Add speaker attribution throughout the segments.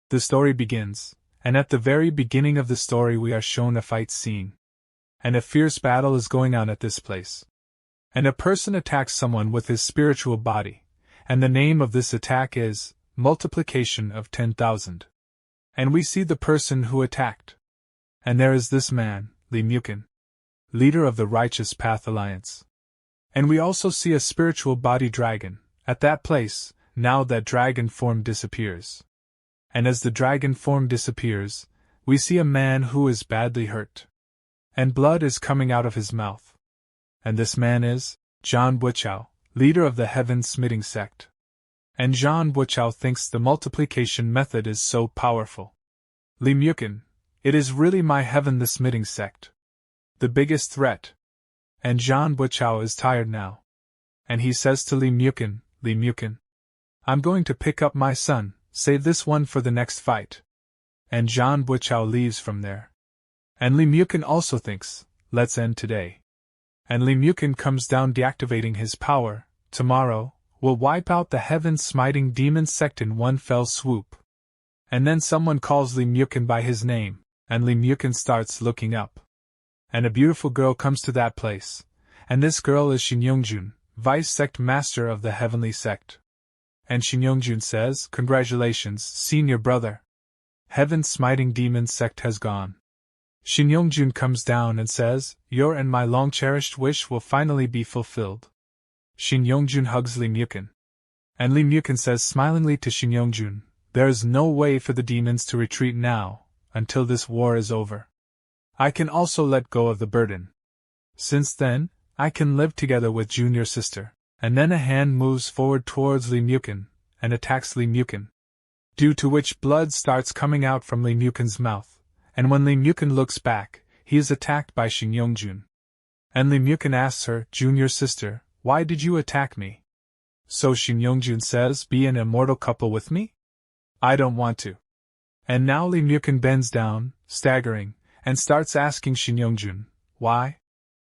Speaker 1: The story begins, and at the very beginning of the story we are shown a fight scene. And a fierce battle is going on at this place. And a person attacks someone with his spiritual body, and the name of this attack is multiplication of 10,000. And we see the person who attacked. And there is this man, Lee Mukin, leader of the Righteous Path Alliance. And we also see a spiritual body dragon, at that place, now that dragon form disappears. And as the dragon form disappears, we see a man who is badly hurt. And blood is coming out of his mouth. And this man is John Buchao, leader of the Heaven Smitting sect. And John Buchao thinks the multiplication method is so powerful. Lee Mukin, it is really my Heaven the Smitting sect, the biggest threat. And John Buchao is tired now. And he says to Lee Mukin, I'm going to pick up my son, save this one for the next fight. And John Buchao leaves from there. And Lee Mukin also thinks, let's end today. And Lee Mukin comes down deactivating his power, tomorrow, will wipe out the heaven-smiting demon sect in one fell swoop. And then someone calls Lee Mukin by his name, and Lee Mukin starts looking up. And a beautiful girl comes to that place, and this girl is Shin Yongjun, vice sect master of the heavenly sect. And Shin Yongjun says, congratulations, senior brother. Heaven-smiting demon sect has gone. Shin Yongjun comes down and says, your and my long-cherished wish will finally be fulfilled. Shin Yongjun hugs Lee Mukin. And Lee Mukin says smilingly to Shin Yongjun, there is no way for the demons to retreat now, until this war is over. I can also let go of the burden. Since then, I can live together with junior sister. And then a hand moves forward towards Lee Mukin, and attacks Lee Mukin. Due to which blood starts coming out from Lee Mukin's mouth, and when Lee Mukin looks back, he is attacked by Shin Yongjun. And Lee Mukin asks her, junior sister, why did you attack me? So Shin Yongjun says, be an immortal couple with me? I don't want to. And now Lee Mukin bends down, staggering, and starts asking Shin Yongjun, why?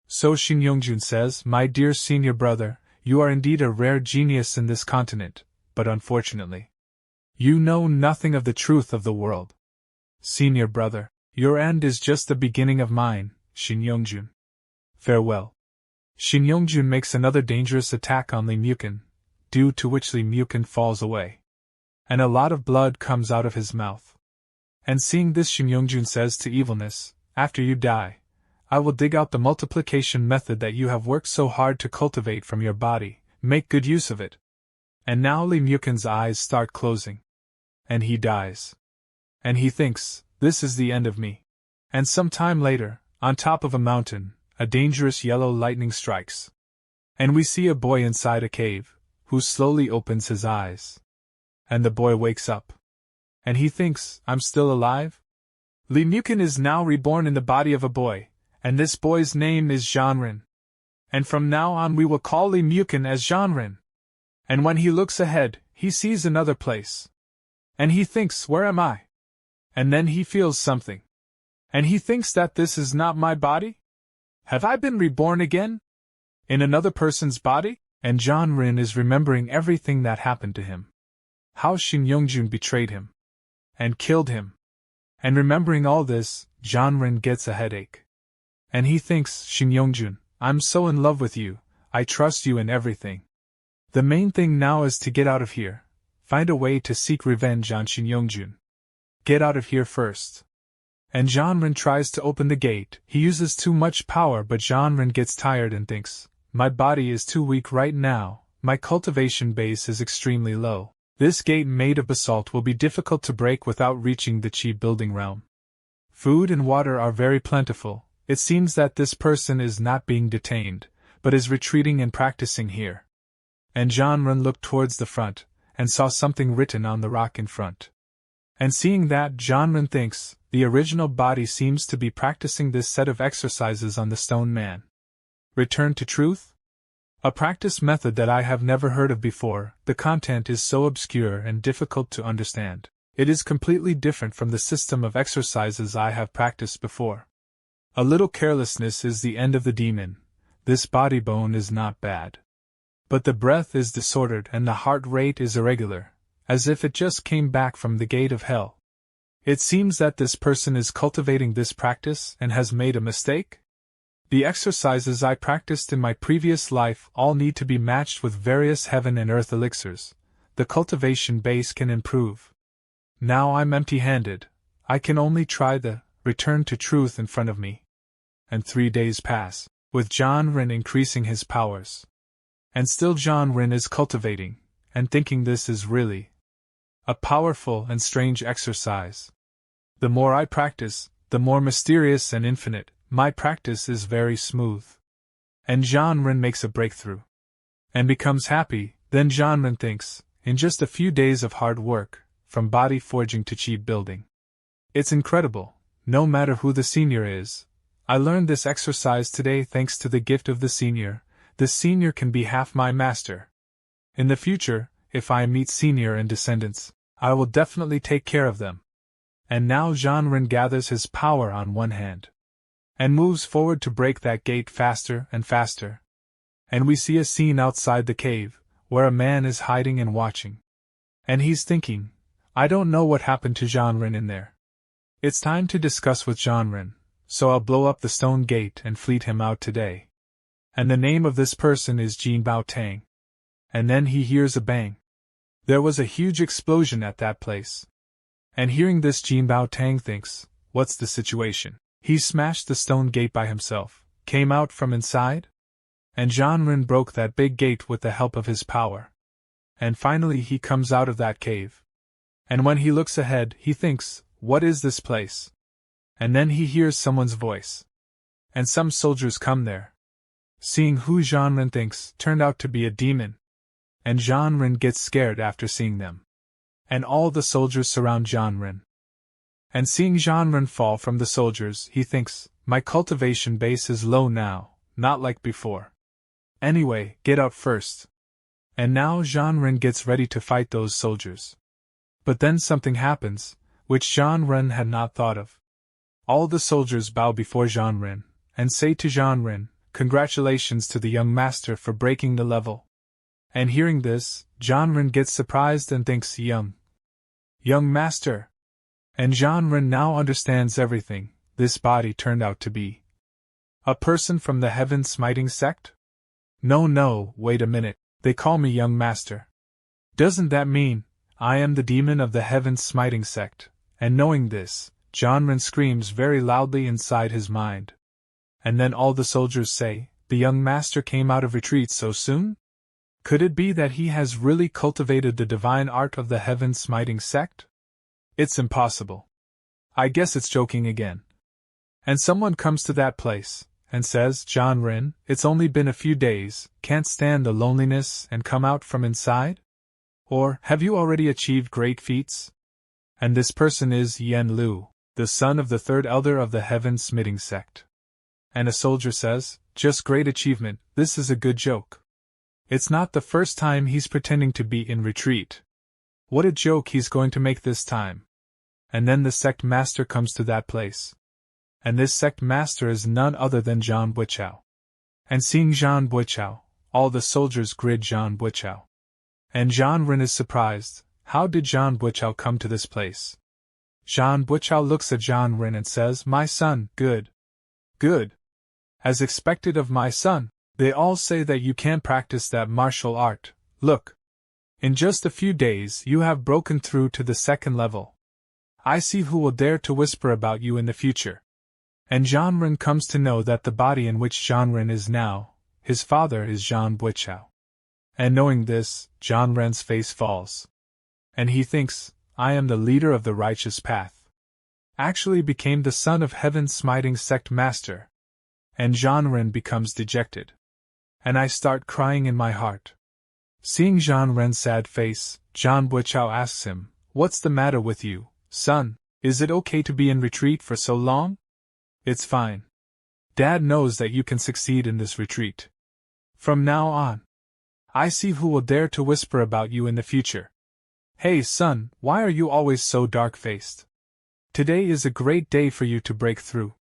Speaker 1: So Shin Yongjun says, my dear senior brother, you are indeed a rare genius in this continent, but unfortunately, you know nothing of the truth of the world. Senior brother, your end is just the beginning of mine, Shin Yongjun. Farewell. Shin Yongjun makes another dangerous attack on Lee Mukin, due to which Lee Mukin falls away. And a lot of blood comes out of his mouth. And seeing this, Shin Yongjun says to Evilness, after you die, I will dig out the multiplication method that you have worked so hard to cultivate from your body, make good use of it. And now Lee Mukin's eyes start closing. And he dies. And he thinks, this is the end of me. And some time later, on top of a mountain, a dangerous yellow lightning strikes. And we see a boy inside a cave, who slowly opens his eyes. And the boy wakes up. And he thinks, I'm still alive? Lee Mukin is now reborn in the body of a boy. And this boy's name is Jeanrin. And from now on we will call Lee Mukin as Jeanrin. And when he looks ahead, he sees another place. And he thinks, where am I? And then he feels something. And he thinks that this is not my body? Have I been reborn again? In another person's body? And Jeanrin is remembering everything that happened to him. How Shin Yongjun betrayed him. And killed him. And remembering all this, Jeanrin gets a headache. And he thinks, Shin Yongjun, I'm so in love with you, I trust you in everything. The main thing now is to get out of here, find a way to seek revenge on Shin Yongjun. Get out of here first. And Jeanrin tries to open the gate, he uses too much power but Jeanrin gets tired and thinks, my body is too weak right now, my cultivation base is extremely low. This gate made of basalt will be difficult to break without reaching the Chi building realm. Food and water are very plentiful. It seems that this person is not being detained, but is retreating and practicing here. And Jeanrin looked towards the front, and saw something written on the rock in front. And seeing that, Jeanrin thinks, the original body seems to be practicing this set of exercises on the stone man. Return to truth? A practice method that I have never heard of before. The content is so obscure and difficult to understand. It is completely different from the system of exercises I have practiced before. A little carelessness is the end of the demon. This body bone is not bad. But the breath is disordered and the heart rate is irregular, as if it just came back from the gate of hell. It seems that this person is cultivating this practice and has made a mistake? The exercises I practiced in my previous life all need to be matched with various heaven and earth elixirs. The cultivation base can improve. Now I'm empty-handed. I can only try the return to truth in front of me. And 3 days pass, with Janren increasing his powers. And still Janren is cultivating, and thinking this is really a powerful and strange exercise. The more I practice, the more mysterious and infinite. My practice is very smooth. And Janren makes a breakthrough. And becomes happy. Then Janren thinks, in just a few days of hard work, from body forging to cheap building. It's incredible, no matter who the senior is. I learned this exercise today thanks to the gift of the senior. The senior can be half my master. In the future, if I meet senior and descendants, I will definitely take care of them. And now Janren gathers his power on one hand. And moves forward to break that gate faster and faster. And we see a scene outside the cave, where a man is hiding and watching. And he's thinking, I don't know what happened to Janren in there. It's time to discuss with Janren, so I'll blow up the stone gate and fleet him out today. And the name of this person is Jin Bao Tang. And then he hears a bang. There was a huge explosion at that place. And hearing this, Jin Bao Tang thinks, what's the situation? He smashed the stone gate by himself, came out from inside? And Janren broke that big gate with the help of his power. And finally he comes out of that cave. And when he looks ahead, he thinks, what is this place? And then he hears someone's voice. And some soldiers come there. Seeing who Janren thinks turned out to be a demon. And Janren gets scared after seeing them. And all the soldiers surround Janren. And seeing Janren fall from the soldiers, he thinks, my cultivation base is low now, not like before. Anyway, get out first. And now Janren gets ready to fight those soldiers. But then something happens, which Janren had not thought of. All the soldiers bow before Janren, and say to Janren, congratulations to the young master for breaking the level. And hearing this, Janren gets surprised and thinks, young master. And Janren now understands everything. This body turned out to be a person from the heaven smiting sect? No, wait a minute, they call me young master. Doesn't that mean I am the demon of the heaven smiting sect? And knowing this, Janren screams very loudly inside his mind. And then all the soldiers say, the young master came out of retreat so soon? Could it be that he has really cultivated the divine art of the heaven smiting sect? It's impossible. I guess it's joking again. And someone comes to that place, and says, Janren, it's only been a few days, can't stand the loneliness and come out from inside? Or, have you already achieved great feats? And this person is Yen Lu, the son of the third elder of the heaven smiting sect. And a soldier says, just great achievement, this is a good joke. It's not the first time he's pretending to be in retreat. What a joke he's going to make this time. And then the sect master comes to that place. And this sect master is none other than Zhang Buichao. And seeing Zhang Buichao, all the soldiers grid Zhang Buichao. And Janren is surprised, how did Zhang Buichao come to this place? Zhang Buichao looks at Janren and says, my son, good. As expected of my son, they all say that you can't practice that martial art. Look. In just a few days you have broken through to the second level. I see who will dare to whisper about you in the future. And Janren comes to know that the body in which Janren is now, his father is Zhang Buichao. And knowing this, Janren's face falls. And he thinks, I am the leader of the righteous path. Actually became the son of heaven smiting sect master. And Janren becomes dejected. And I start crying in my heart. Seeing Janren's sad face, Zhang Buichao asks him, what's the matter with you, son? Is it okay to be in retreat for so long? It's fine. Dad knows that you can succeed in this retreat. From now on, I see who will dare to whisper about you in the future. Hey son, why are you always so dark-faced? Today is a great day for you to break through.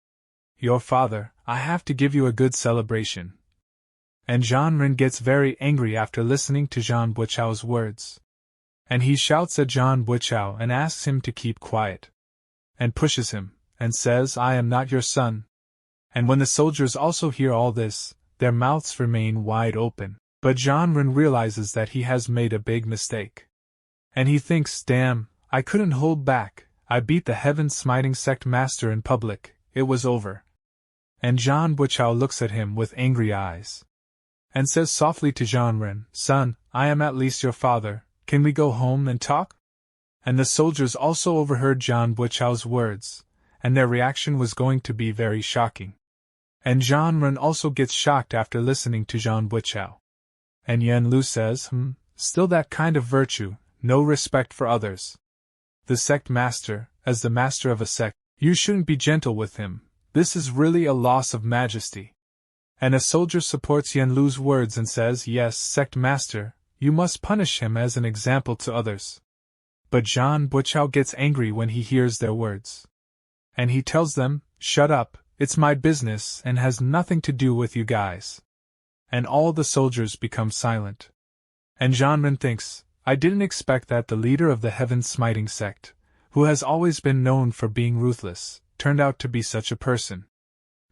Speaker 1: Your father, I have to give you a good celebration. And Janren gets very angry after listening to Zhang Buichao's words. And he shouts at Zhang Buichao and asks him to keep quiet. and pushes him, and says, "I am not your son." And when the soldiers also hear all this, their mouths remain wide open. But Janren realizes that he has made a big mistake. And he thinks, damn, I couldn't hold back, I beat the heaven-smiting sect master in public, it was over. And Jean Buchao looks at him with angry eyes. And says softly to Janren, "Son, I am at least your father, can we go home and talk?" And the soldiers also overheard Jean Buchao's words, and their reaction was going to be very shocking. And Janren also gets shocked after listening to Jean Buchao. And Yen Lu says, still that kind of virtue, no respect for others. The sect master, as the master of a sect, you shouldn't be gentle with him, this is really a loss of majesty. And a soldier supports Yen Lu's words and says, yes, sect master, you must punish him as an example to others. But Jean Buchao gets angry when he hears their words. And he tells them, shut up, it's my business and has nothing to do with you guys. And all the soldiers become silent. And Janren thinks, I didn't expect that the leader of the heaven-smiting sect, who has always been known for being ruthless, turned out to be such a person.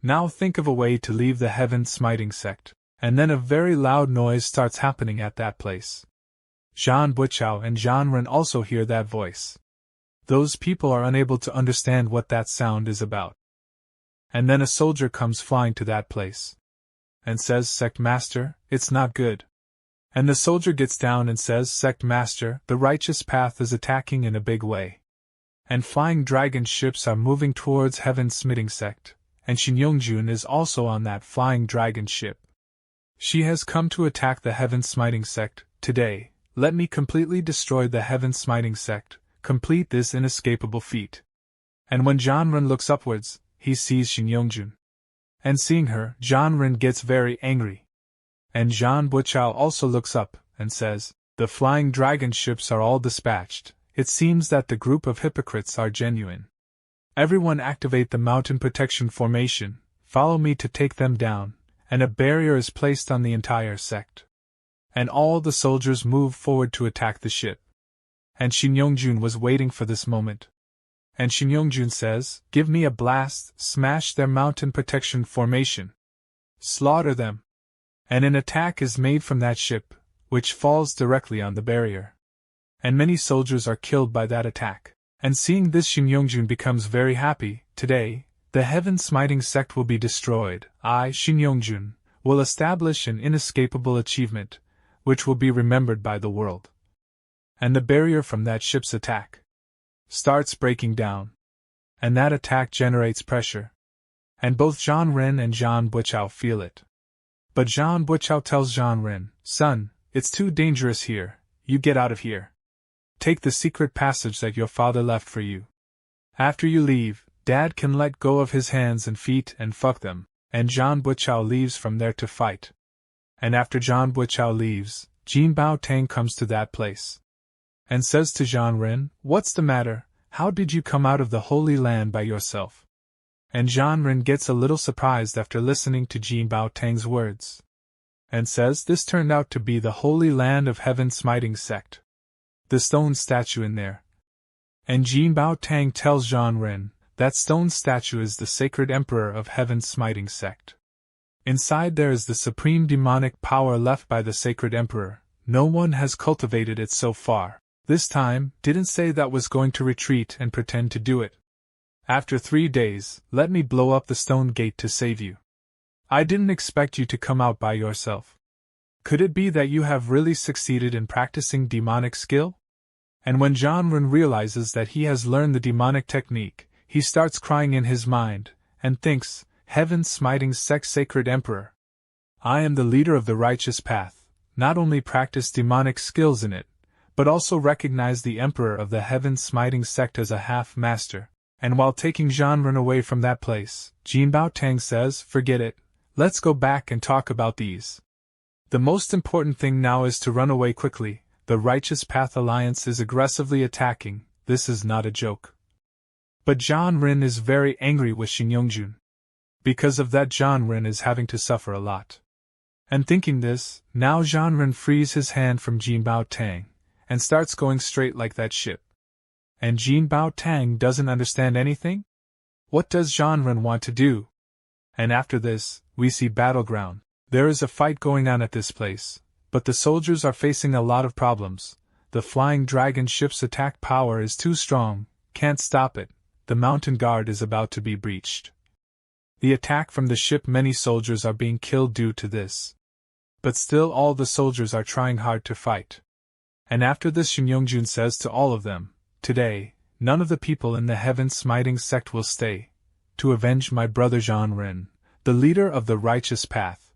Speaker 1: Now think of a way to leave the heaven-smiting sect, and then a very loud noise starts happening at that place. Jean Buchao and Janren also hear that voice. Those people are unable to understand what that sound is about. And then a soldier comes flying to that place. And says, Sect Master, it's not good. And the soldier gets down and says, Sect Master, the righteous path is attacking in a big way. And flying dragon ships are moving towards heaven-smiting sect, and Shin Yongjun is also on that flying dragon ship. She has come to attack the heaven-smiting sect. Today, let me completely destroy the heaven-smiting sect, complete this inescapable feat. And when Janren looks upwards, he sees Shin Yongjun. And seeing her, Janren gets very angry. And Jean Buchao also looks up, and says, the flying dragon ships are all dispatched, it seems that the group of hypocrites are genuine. Everyone activate the mountain protection formation, follow me to take them down, and a barrier is placed on the entire sect. And all the soldiers move forward to attack the ship. And Shin Yongjun was waiting for this moment. And Shin Yongjun says, give me a blast, smash their mountain protection formation. Slaughter them. And an attack is made from that ship, which falls directly on the barrier. And many soldiers are killed by that attack. And seeing this, Shin Yongjun becomes very happy. Today, the heaven-smiting sect will be destroyed. I, Shin Yongjun, will establish an inescapable achievement, which will be remembered by the world. And the barrier from that ship's attack starts breaking down. And that attack generates pressure. And both Janren and Jean Buchao feel it. But Jean Buchao tells Janren, son, it's too dangerous here, you get out of here. Take the secret passage that your father left for you. After you leave, Dad can let go of his hands and feet and fuck them. And Jean Buchao leaves from there to fight. And after Jean Buchao leaves, Jin Bao Tang comes to that place. And says to Janren, what's the matter, how did you come out of the Holy Land by yourself? And Janren gets a little surprised after listening to Jin Bao Tang's words. And says this turned out to be the Holy Land of Heaven-smiting sect. The stone statue in there. And Jin Bao Tang tells Janren, that stone statue is the sacred emperor of Heaven-smiting sect. Inside there is the supreme demonic power left by the sacred emperor, no one has cultivated it so far. This time, didn't say that was going to retreat and pretend to do it. After 3 days, let me blow up the stone gate to save you. I didn't expect you to come out by yourself. Could it be that you have really succeeded in practicing demonic skill? And when Janren realizes that he has learned the demonic technique, he starts crying in his mind, and thinks, heaven-smiting sect sacred emperor. I am the leader of the righteous path, not only practice demonic skills in it, but also recognize the emperor of the heaven-smiting sect as a half-master. And while taking Janren away from that place, Jin Bao Tang says, forget it, let's go back and talk about these. The most important thing now is to run away quickly, the Righteous Path Alliance is aggressively attacking, this is not a joke. But Janren is very angry with Shin Yongjun. Because of that, Janren is having to suffer a lot. And thinking this, now Janren frees his hand from Jin Bao Tang, and starts going straight like that ship. And Jin Bao Tang doesn't understand anything? What does Janren want to do? And after this, we see battleground. There is a fight going on at this place, but the soldiers are facing a lot of problems. The flying dragon ship's attack power is too strong, can't stop it. The mountain guard is about to be breached. The attack from the ship, many soldiers are being killed due to this. But still all the soldiers are trying hard to fight. And after this, Shin Yongjun says to all of them, "Today, none of the people in the heaven-smiting sect will stay, to avenge my brother Janren, the leader of the righteous path."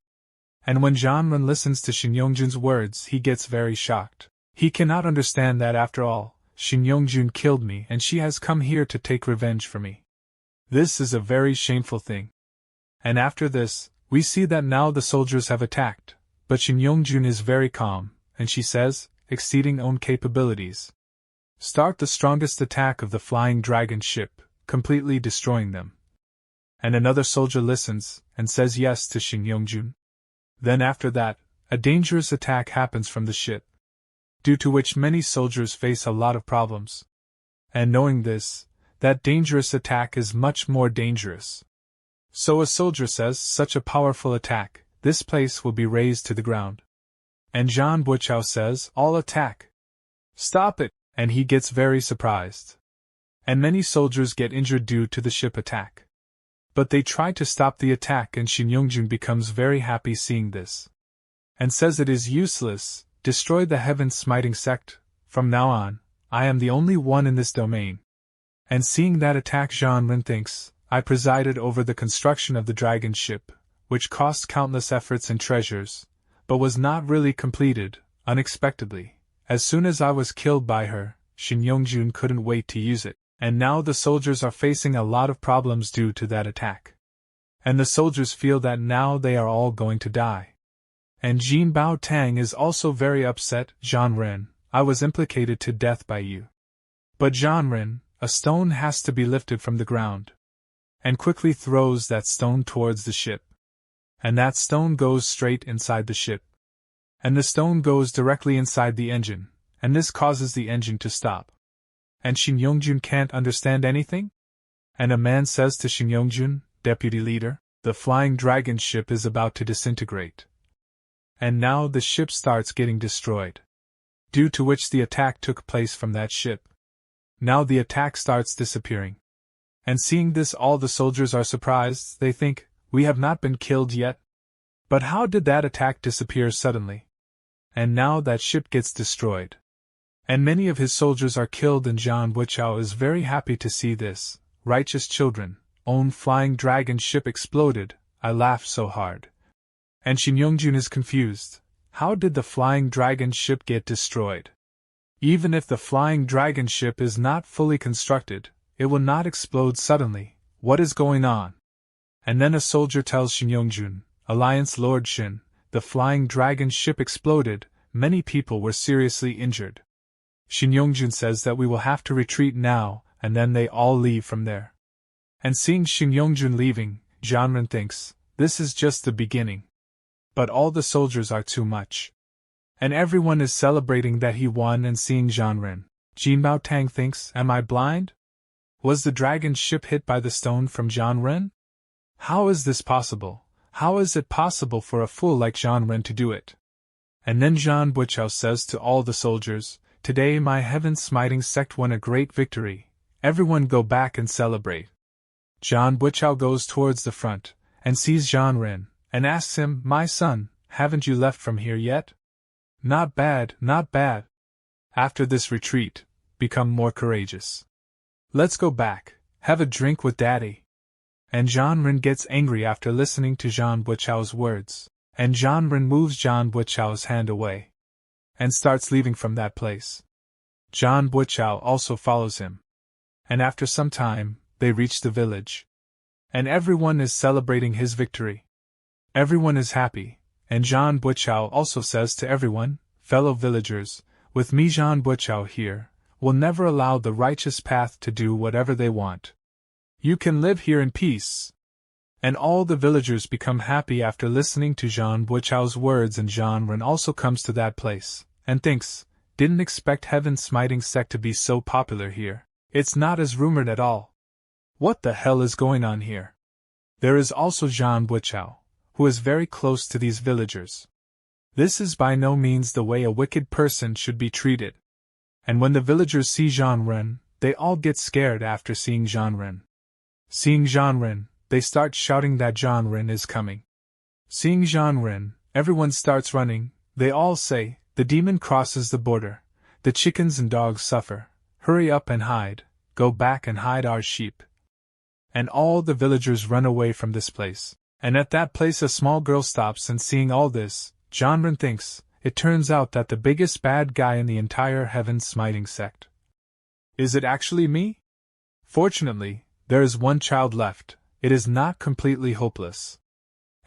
Speaker 1: And when Janren listens to Shin Yongjun's words, he gets very shocked. He cannot understand that after all, Shin Yongjun killed me and she has come here to take revenge for me. This is a very shameful thing. And after this, we see that now the soldiers have attacked, but Shin Yongjun is very calm, and she says, exceeding own capabilities, "Start the strongest attack of the flying dragon ship, completely destroying them." And another soldier listens, and says yes to Shin Yongjun. Then after that, a dangerous attack happens from the ship, due to which many soldiers face a lot of problems. And knowing this, that dangerous attack is much more dangerous. So a soldier says, "Such a powerful attack, this place will be razed to the ground." And Zhan Buchao says, "All attack! Stop it!" And he gets very surprised. And many soldiers get injured due to the ship attack. But they try to stop the attack, and Shin Yongjun becomes very happy seeing this. And says it is useless, destroy the heaven-smiting sect, from now on, I am the only one in this domain. And seeing that attack, Janren thinks, "I presided over the construction of the dragon ship, which cost countless efforts and treasures, but was not really completed, unexpectedly. As soon as I was killed by her, Shin Yongjun couldn't wait to use it. And now the soldiers are facing a lot of problems due to that attack. And the soldiers feel that now they are all going to die. And Jin Bao Tang is also very upset. Janren, I was implicated to death by you. But Janren, a stone has to be lifted from the ground." And quickly throws that stone towards the ship. And that stone goes straight inside the ship. And the stone goes directly inside the engine, and this causes the engine to stop. And Shin Yongjun can't understand anything? And a man says to Shin Yongjun, "Deputy leader, the flying dragon ship is about to disintegrate." And now the ship starts getting destroyed, due to which the attack took place from that ship. Now the attack starts disappearing. And seeing this, all the soldiers are surprised. They think, "We have not been killed yet. But how did that attack disappear suddenly?" And now that ship gets destroyed. And many of his soldiers are killed, and Zhan Buchao is very happy to see this. "Righteous children, own flying dragon ship exploded, I laughed so hard." And Shin Yongjun is confused. How did the flying dragon ship get destroyed? Even if the flying dragon ship is not fully constructed, it will not explode suddenly. What is going on? And then a soldier tells Shin Yongjun, "Alliance Lord Shin, the flying dragon ship exploded, many people were seriously injured." Shin Yongjun says that we will have to retreat now, and then they all leave from there. And seeing Shin Yongjun leaving, Janren thinks, this is just the beginning. But all the soldiers are too much. And everyone is celebrating that he won, and seeing Janren, Jin Bao Tang thinks, "Am I blind? Was the dragon ship hit by the stone from Janren? How is this possible? How is it possible for a fool like Janren to do it?" And then Zhan Buchao says to all the soldiers, "Today my heaven-smiting sect won a great victory. Everyone go back and celebrate." Zhan Buchao goes towards the front, and sees Janren, and asks him, "My son, haven't you left from here yet?" "Not bad, not bad." After this retreat, become more courageous. "Let's go back, have a drink with daddy." And Janren gets angry after listening to Zhan Buchao's words, and Janren moves Zhan Buchao's hand away and starts leaving from that place. Zhan Buchao also follows him. And after some time, they reach the village. And everyone is celebrating his victory. Everyone is happy, and Zhan Buchao also says to everyone, "Fellow villagers, with me Zhan Buchao here, will never allow the righteous path to do whatever they want. You can live here in peace." And all the villagers become happy after listening to Zhan Buchao's words, and Janren also comes to that place, and thinks, "Didn't expect heaven-smiting sect to be so popular here." It's not as rumored at all. What the hell is going on here? There is also Zhan Buichao, who is very close to these villagers. This is by no means the way a wicked person should be treated. And when the villagers see Zhan Ren, they all get scared after seeing Zhan Ren. Seeing Zhan Ren, they start shouting that Zhan Ren is coming. Seeing Zhan Ren, everyone starts running. They all say, the demon crosses the border. The chickens and dogs suffer. Hurry up and hide. Go back and hide our sheep. And all the villagers run away from this place. And at that place a small girl stops, and seeing all this, Zhan Ren thinks, it turns out that the biggest bad guy in the entire heaven smiting sect. Is it actually me? Fortunately, there is one child left. It is not completely hopeless.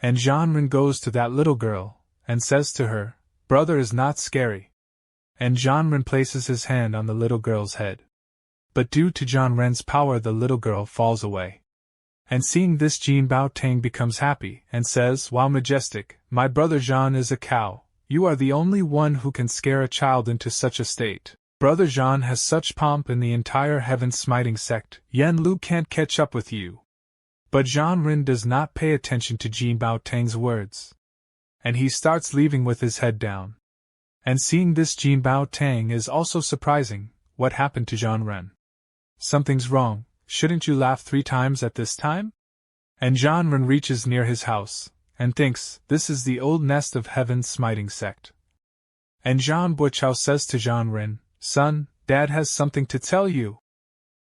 Speaker 1: And Zhan Ren goes to that little girl, and says to her, brother is not scary. And Zhan Ren places his hand on the little girl's head. But due to Zhan Ren's power the little girl falls away. And seeing this Jin Bao Tang becomes happy, and says, wow majestic, my brother Zhan is a cow. You are the only one who can scare a child into such a state. Brother Zhan has such pomp in the entire heaven smiting sect, Yen Lu can't catch up with you. But Zhan Ren does not pay attention to Jin Bao Tang's words. And he starts leaving with his head down. And seeing this Jin Bao Tang is also surprising. What happened to Zhan Ren? Something's wrong, shouldn't you laugh 3 times at this time? And Zhan Ren reaches near his house, and thinks, this is the old nest of heaven smiting sect. And Zhan Buichao says to Zhan Ren, son, Dad has something to tell you.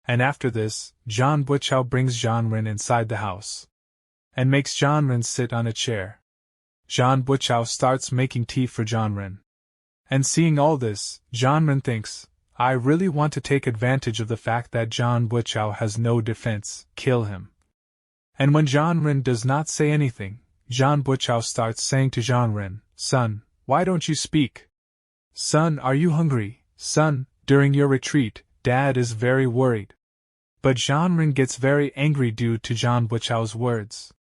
Speaker 1: And after this, Zhan Buichao brings Zhan Ren inside the house. And makes Zhan Ren sit on a chair. Zhan Buichao starts making tea for Zhan Ren. And seeing all this, Zhan Ren thinks, I really want to take advantage of the fact that Zhan Buichao has no defense, kill him. And when Zhan Ren does not say anything, Zhan Buichao starts saying to Zhan Ren, son, why don't you speak? Son, are you hungry? Son, during your retreat, Dad is very worried. But Zhan Ren gets very angry due to Zhan Buichao's words.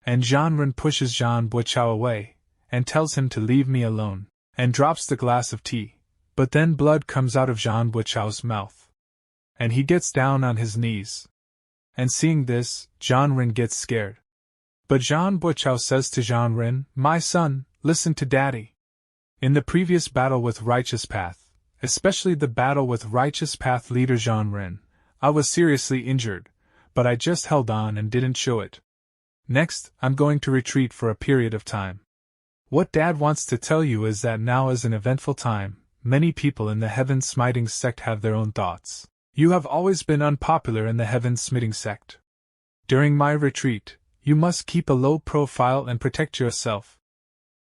Speaker 1: And Zhan Ren pushes Zhan Buichao away, and tells him to leave me alone, and drops the glass of tea. But then blood comes out of Zhan Buichao's mouth. And he gets down on his knees. And seeing this, Zhan Ren gets scared. But Zhan Buichao says to Zhan Ren, my son, listen to daddy. In the previous battle with Righteous Path, especially the battle with Righteous Path leader Zhan Ren, I was seriously injured, but I just held on and didn't show it. Next, I'm going to retreat for a period of time. What Dad wants to tell you is that now is an eventful time. Many people in the heaven smiting sect have their own thoughts. You have always been unpopular in the heaven smiting sect. During my retreat, you must keep a low profile and protect yourself.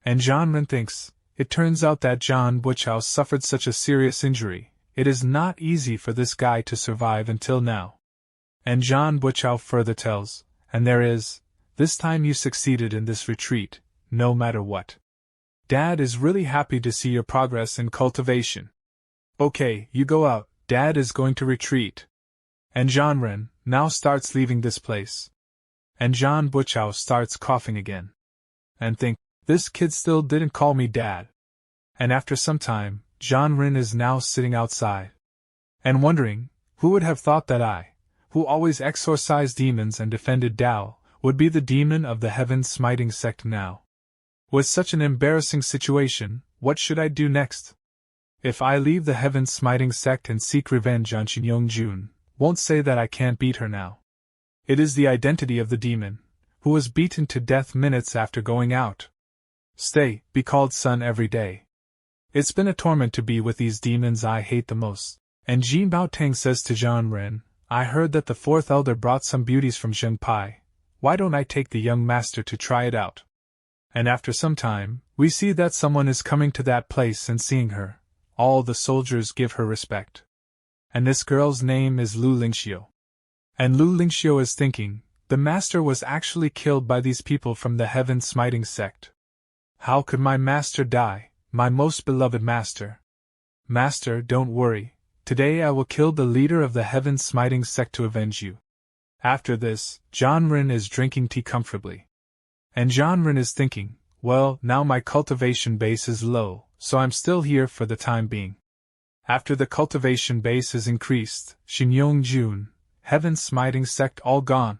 Speaker 1: And Zhan Ren thinks, it turns out that Zhan Buichao suffered such a serious injury. It is not easy for this guy to survive until now. And Zhan Buichao further tells, and there is, this time you succeeded in this retreat, no matter what. Dad is really happy to see your progress in cultivation. Okay, you go out, Dad is going to retreat. And Zhan Ren now starts leaving this place. And Zhan Buichao starts coughing again. And think, this kid still didn't call me Dad. And after some time, Zhan Ren is now sitting outside. And wondering, who would have thought that I, who always exorcised demons and defended Dao, would be the demon of the heaven smiting sect now. With such an embarrassing situation, what should I do next? If I leave the heaven smiting sect and seek revenge on Shin Yongjun, won't say that I can't beat her now. It is the identity of the demon, who was beaten to death minutes after going out. Stay, be called son every day. It's been a torment to be with these demons I hate the most. And Jin Bao Tang says to Zhan Ren, I heard that the 4th elder brought some beauties from Zhengpai. Why don't I take the young master to try it out? And after some time, we see that someone is coming to that place, and seeing her, all the soldiers give her respect. And this girl's name is Lu Lingxiu. And Lu Lingxiu is thinking, the master was actually killed by these people from the heaven smiting sect. How could my master die, my most beloved master? Master, don't worry, today I will kill the leader of the heaven smiting sect to avenge you. After this, Zhan Ren is drinking tea comfortably. And Zhan Ren is thinking, well, now my cultivation base is low, so I'm still here for the time being. After the cultivation base is increased, Shinyong Jun, heaven smiting sect all gone.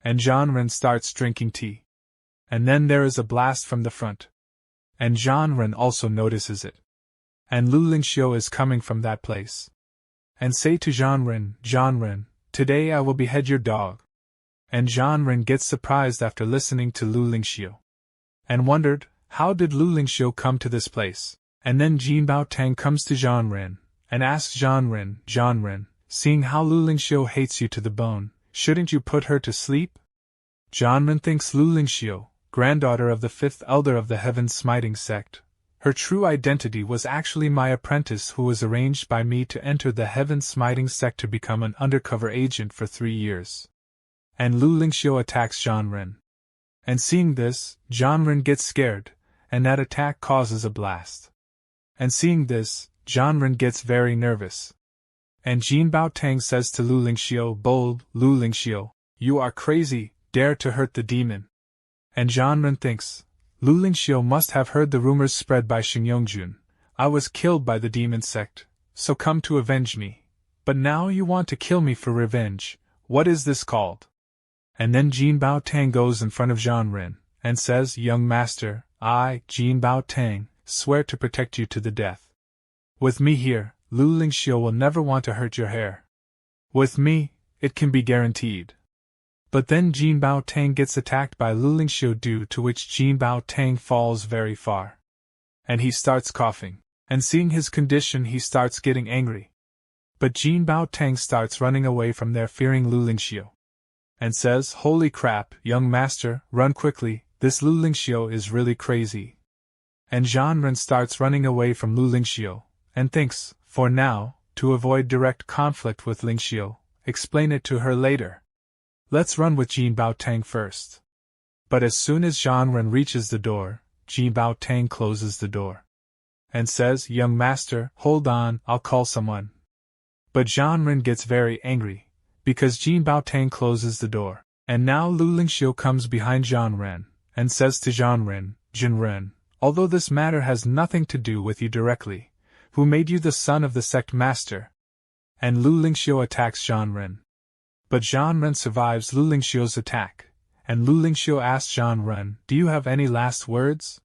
Speaker 1: And Janren starts drinking tea. And then there is a blast from the front. And Janren also notices it. And Lu Lingxiu is coming from that place. And say to Janren, today I will behead your dog. And Janren gets surprised after listening to Lu Lingxiu. And wondered, how did Lu Lingxiu come to this place? And then Jin Bao Tang comes to Janren, and asks Janren, seeing how Lu Lingxiu hates you to the bone, shouldn't you put her to sleep? Janren thinks Lu Lingxiu, granddaughter of the fifth elder of the heaven smiting sect, her true identity was actually my apprentice who was arranged by me to enter the heaven smiting sect to become an undercover agent for 3 years. And Lu Lingxiu attacks Janren. And seeing this, Janren gets scared, and that attack causes a blast. And seeing this, Janren gets very nervous. And Jin Bao Tang says to Lu Lingxiu, bold Lu Lingxiu, you are crazy, dare to hurt the demon. And Janren thinks, Lu Lingxiu must have heard the rumors spread by Xingyongjun. I was killed by the demon sect, so come to avenge me. But now you want to kill me for revenge, what is this called? And then Jin Bao Tang goes in front of Janren, and says, young master, I, Jin Bao Tang, swear to protect you to the death. With me here, Lu Lingxiu will never want to hurt your hair. With me, it can be guaranteed. But then Jin Bao Tang gets attacked by Lu Lingxiu, due to which Jin Bao Tang falls very far. And he starts coughing, and seeing his condition he starts getting angry. But Jin Bao Tang starts running away from there fearing Lu Lingxiu. And says, holy crap, young master, run quickly, this Lu Lingxiu is really crazy. And Janren starts running away from Lu Lingxiu, and thinks, for now, to avoid direct conflict with Lingxiu, explain it to her later. Let's run with Jin Bao Tang first. But as soon as Janren reaches the door, Jin Bao Tang closes the door. And says, young master, hold on, I'll call someone. But Janren gets very angry, because Jin Bao Tang closes the door. And now Lu Lingxiu comes behind Janren, and says to Jinren, although this matter has nothing to do with you directly, who made you the son of the sect master? And Lu Lingxiu attacks Janren. But Janren survives Lu Lingxiu's attack, and Lu Lingxiu asks Janren, do you have any last words?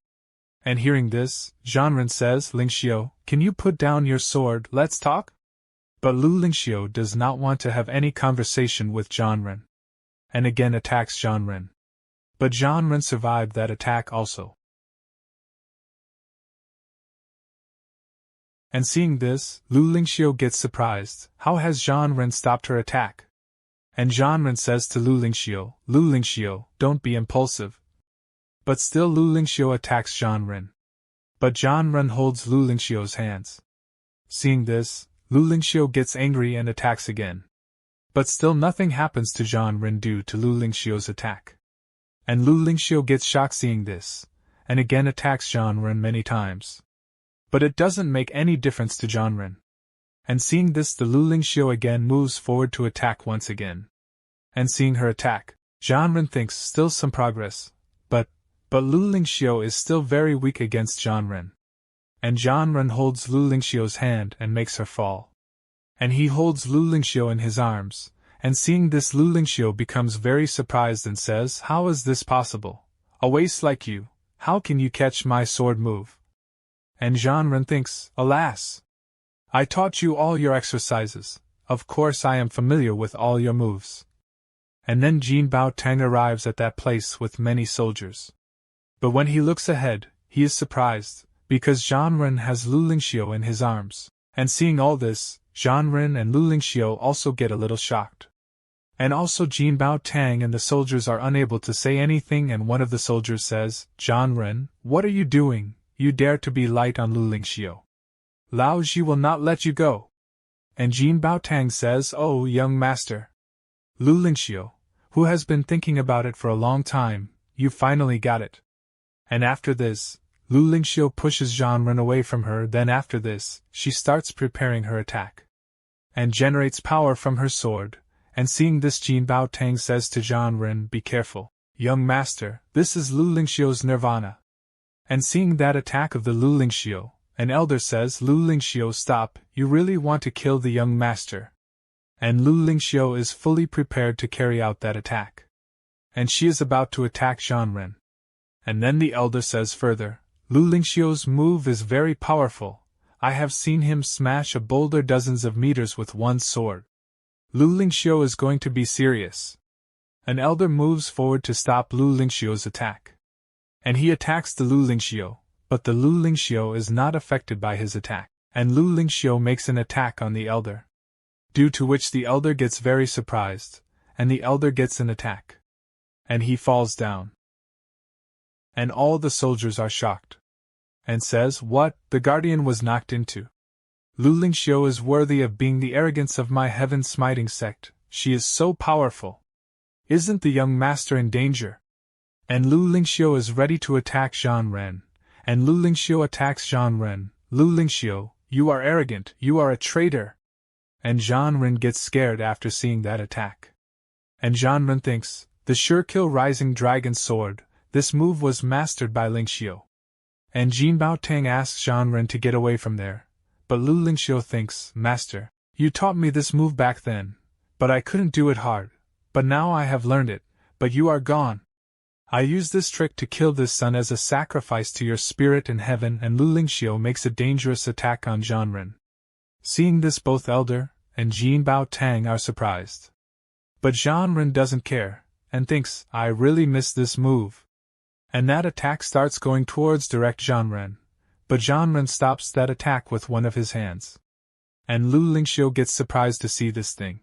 Speaker 1: And hearing this, Janren says, Lingxiu, can you put down your sword, let's talk? But Lu Lingxiu does not want to have any conversation with Janren, and again attacks Janren. But Janren survived that attack also. And seeing this, Lu Lingxiu gets surprised, how has Janren stopped her attack? And Janren says to Lu Lingxiu, don't be impulsive. But still Lu Lingxiu attacks Janren. But Janren holds Lu Lingxiu's hands. Seeing this, Lu Lingxiu gets angry and attacks again. But still nothing happens to Janren due to Lu Lingxiu's attack. And Lu Lingxiu gets shocked seeing this, and again attacks Janren many times. But it doesn't make any difference to Janren. And seeing this, the Lu Lingxiu again moves forward to attack once again. And seeing her attack, Janren thinks still some progress, but Lu Lingxiu is still very weak against Janren. And Janren holds Lu Lingxiu's hand and makes her fall. And he holds Lu Lingxiu in his arms, and seeing this Lu Lingxiu becomes very surprised and says, how is this possible? A waste like you, how can you catch my sword move? And Janren thinks, alas! I taught you all your exercises, of course I am familiar with all your moves. And then Jin Bao Tang arrives at that place with many soldiers. But when he looks ahead, he is surprised, because Janren has Lu Lingxiu in his arms, and seeing all this, Janren and Lu Lingxiu also get a little shocked. And also Jin Bao Tang and the soldiers are unable to say anything, and one of the soldiers says, Janren, what are you doing? You dare to be light on Lu Lingxiu. Lao Ji will not let you go. And Jin Bao Tang says, oh, young master. Lu Lingxiu, who has been thinking about it for a long time, you finally got it. And after this, Lu Lingxiu pushes Janren away from her. Then after this, she starts preparing her attack. And generates power from her sword. And seeing this, Jin Bao Tang says to Janren, be careful, young master, this is Lu Lingxiu's nirvana. And seeing that attack of the Lu Lingxiu, An elder says, Lu Lingxiu, stop, you really want to kill the young master. And Lu Lingxiu is fully prepared to carry out that attack. And she is about to attack Zhanren. And then the elder says further, Lu Lingxiu's move is very powerful. I have seen him smash a boulder dozens of meters with one sword. Lu Lingxiu is going to be serious. An elder moves forward to stop Lu Lingxiu's attack. And he attacks the Lu Lingxiu, but the Lu Lingxiu is not affected by his attack, and Lu Lingxiu makes an attack on the elder. Due to which the elder gets very surprised, and the elder gets an attack. And he falls down. And all the soldiers are shocked. And says, what, the guardian was knocked into. Lu Lingxiu is worthy of being the arrogance of my heaven-smiting sect, she is so powerful. Isn't the young master in danger? And Lu Lingxiu is ready to attack Zhanren, and Lu Lingxiu attacks Zhanren. Lu Lingxiu, you are arrogant, you are a traitor. And Zhanren gets scared after seeing that attack. And Zhanren thinks, the sure kill rising dragon sword, this move was mastered by Lingxiu. And Jin Bao Tang asks Zhanren to get away from there, but Lu Lingxiu thinks, Master, you taught me this move back then, but I couldn't do it hard, but now I have learned it, but you are gone. I use this trick to kill this son as a sacrifice to your spirit in heaven, and Lu Lingxiu makes a dangerous attack on Zhanren. Seeing this, both Elder and Jin Bao Tang are surprised. But Zhanren doesn't care, and thinks, I really missed this move. And that attack starts going towards direct Zhanren, but Zhanren stops that attack with one of his hands. And Lu Lingxiu gets surprised to see this thing.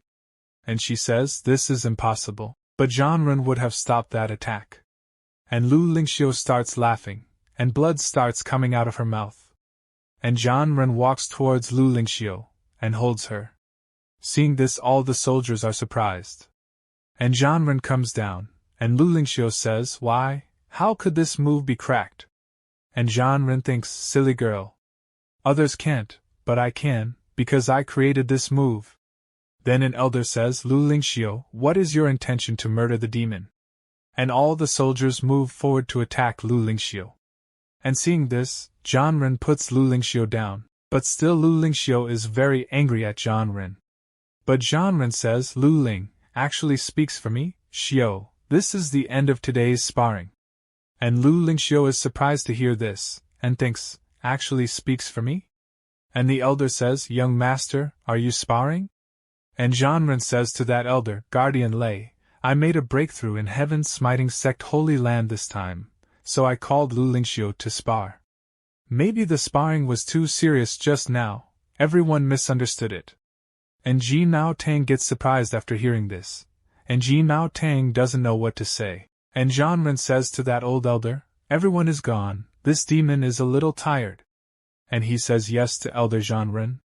Speaker 1: And she says, this is impossible, but Zhanren would have stopped that attack. And Lu Lingxiu starts laughing, and blood starts coming out of her mouth. And Zhanren walks towards Lu Lingxiu, and holds her. Seeing this, all the soldiers are surprised. And Zhanren comes down, and Lu Lingxiu says, why, how could this move be cracked? And Zhanren thinks, silly girl. Others can't, but I can, because I created this move. Then an elder says, Lu Lingxiu, what is your intention to murder the demon? And all the soldiers move forward to attack Lu Lingxiu. And seeing this, Zhanren puts Lu Lingxiu down, but still Lu Lingxiu is very angry at Zhanren. But Zhanren says, Lu Ling actually speaks for me, Xiu, this is the end of today's sparring. And Lu Lingxiu is surprised to hear this, and thinks, actually speaks for me? And the elder says, young master, are you sparring? And Zhanren says to that elder, Guardian Lei, I made a breakthrough in heaven's smiting sect Holy Land this time, so I called Lu Lingxiu to spar. Maybe the sparring was too serious just now, everyone misunderstood it. And Jin Bao Tang gets surprised after hearing this, and Jin Bao Tang doesn't know what to say. And Zhanren says to that old elder, everyone is gone, this demon is a little tired. And he says yes to Elder Zhanren.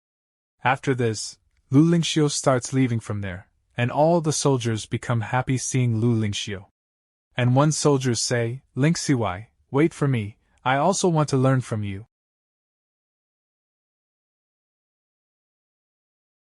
Speaker 1: After this, Lu Lingxiu starts leaving from there, and all the soldiers become happy seeing Lu Lingxiu. And one soldier say, Lingxiu, wait for me, I also want to learn from you.